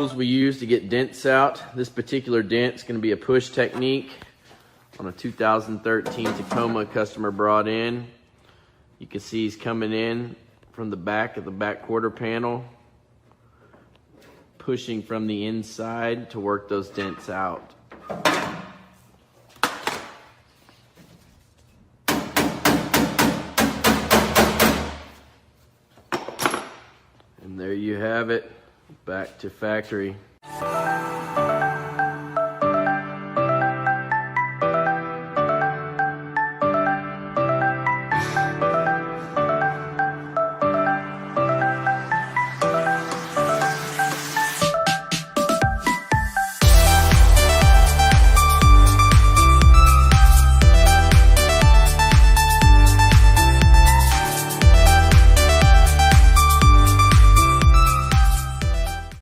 tools we use to get dents out. This particular dent is going to be a push technique on a 2013 Tacoma customer brought in. You can see he's coming in from the back of the back quarter panel, pushing from the inside to work those dents out. And there you have it, back to factory.